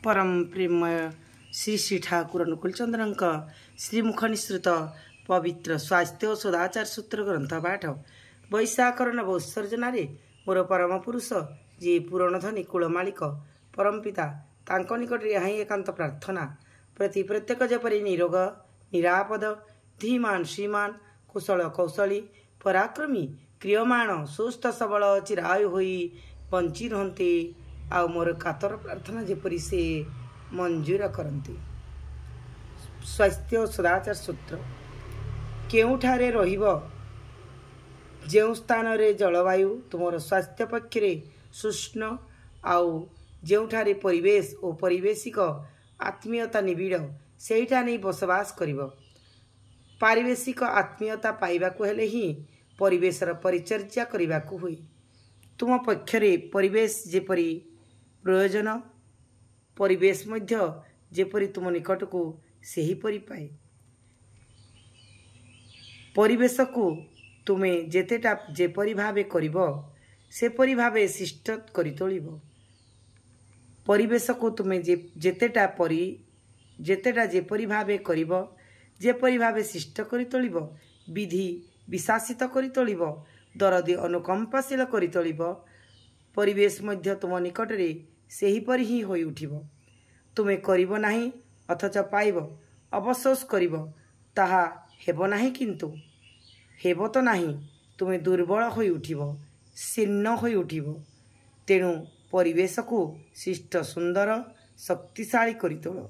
परम प्रेममय श्री श्री ठाकुर अनुकूलचंद्र श्रीमुख निःसृत पवित्र स्वास्थ्य और सदाचार सूत्र ग्रंथ पाठ वैशाखर नव उत्सर्जन मोर परम पुरुष जी पूरणधनी कूलमालिक परम पिता तांको निकट यहाँ एकांत प्रार्थना प्रति प्रत्येक जपरी निरोग निरापद धीमान श्रीमान कुशल कौशली पराक्रमी क्रियमाण सुस्थ सबल चिरायु होई बंची रहते आ मोर कातर प्रार्थना जेपरी से मंजूर करती। स्वास्थ्य और सदाचार सूत्र केउठारे रहिब जेउ स्थान रे जलवायु तुमर स्वास्थ्य पक्षरे सुष्ण आउ जेउठारे परिवेश और परिवेशिक आत्मीयता निबिड़ सेठा नहीं बसवास करिब। पारिवेशिक आत्मीयता पाइबाकु हेले ही परिवेशर परिचर्या करिबाकु हुई। तुम पक्षरे परिवेश जेपरी प्रयोजन परिवेश मध्य जेपरी तुम निकट को सेहीपरि पाए। परिवेश को तुमे जेतेटा जेपरी भावे करिब सेपरी भावे शिष्ट करि तोलिब। परिवेश को तुमे जेतेटा जेपरी भावे करिब जेपरी भावे शिष्ट करि तोलिब। विधि विशासित करि तोलिब। दरदी अनुकंपाशील करि तोलिब। परिवेश मध्य तुम निकट रे सेहीपरि ही होई उठिब। तुमे करिब नाही अथच पाइब अवशोष करिब ताहा हेब नाही किंतु हेब तो नाही तुमे दुर्बल होई उठिब शीर्ण होई उठिब। तेणु परिवेश को शिष्ट सुंदर शक्तिशाली करि तोल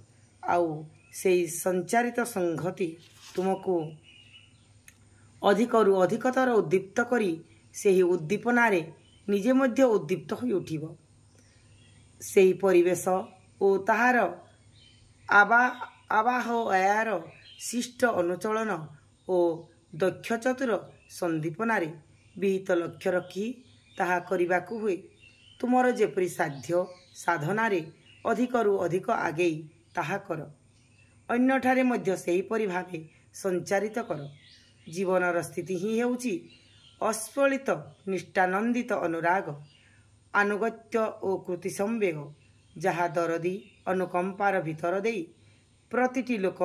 आउ सेई संचारित संगति तुमको अधिकरु अधिकतर उद्दीप्त करी सेही उद्दीपनारे निजे मध्य उद्दीप्त होई उठिब। सेही परिवेश ओ ताहार आवाह आयार शिष्ट अनुचलन ओ दक्ष चतुर संदीपनारे विहित लक्ष्य रखी ताहा करिबाकु हुए। तुमर जेपरी साध्य साधनारे अधिकरु अधिक आगेई ताहा कर। अन्यठारे मध्य सेहीपरि भावे संचारित कर। जीवनर स्थिति ही हेउची अस्फलित निष्ठानंदित अनुराग आनुगत्य ओ कृति संवेग जहा दरदी अनुकंपार भितर देई प्रतिटी लोक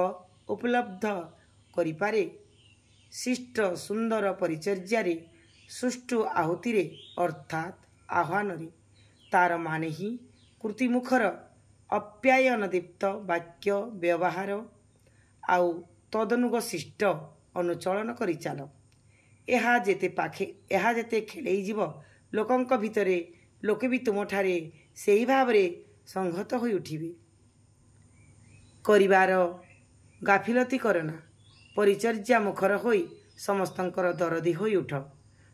उपलब्ध करिपारे। शिष्ट सुंदर परिचर्यारे सुष्ठु आहुतिरे अर्थात आह्वानरे तार माने ही कृतिमुखर अप्यायन दीप्त वाक्य व्यवहार आउ तदनुग शिष्ट अनुचलन करि चाल। एहा जेते खेलई जीव लोकंक भितरे लोके भी तुमठारे सेही भावरे संहत होई उठिबे। करिवार गाफिलती करना परिचर्या मुखर होई समस्तंकर दरदी होई उठ।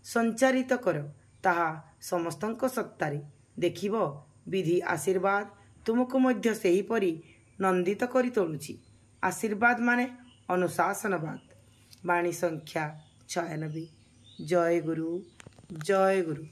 संचारित कर ताहा समस्तंक सत्तारे देखिब विधि आशीर्वाद तुमको मध्य सेहीपरि नंदित करि तोलुछि। आशीर्वाद माने अनुशासनवाद। वाणी संख्या 96। जय गुरु जय गुरु।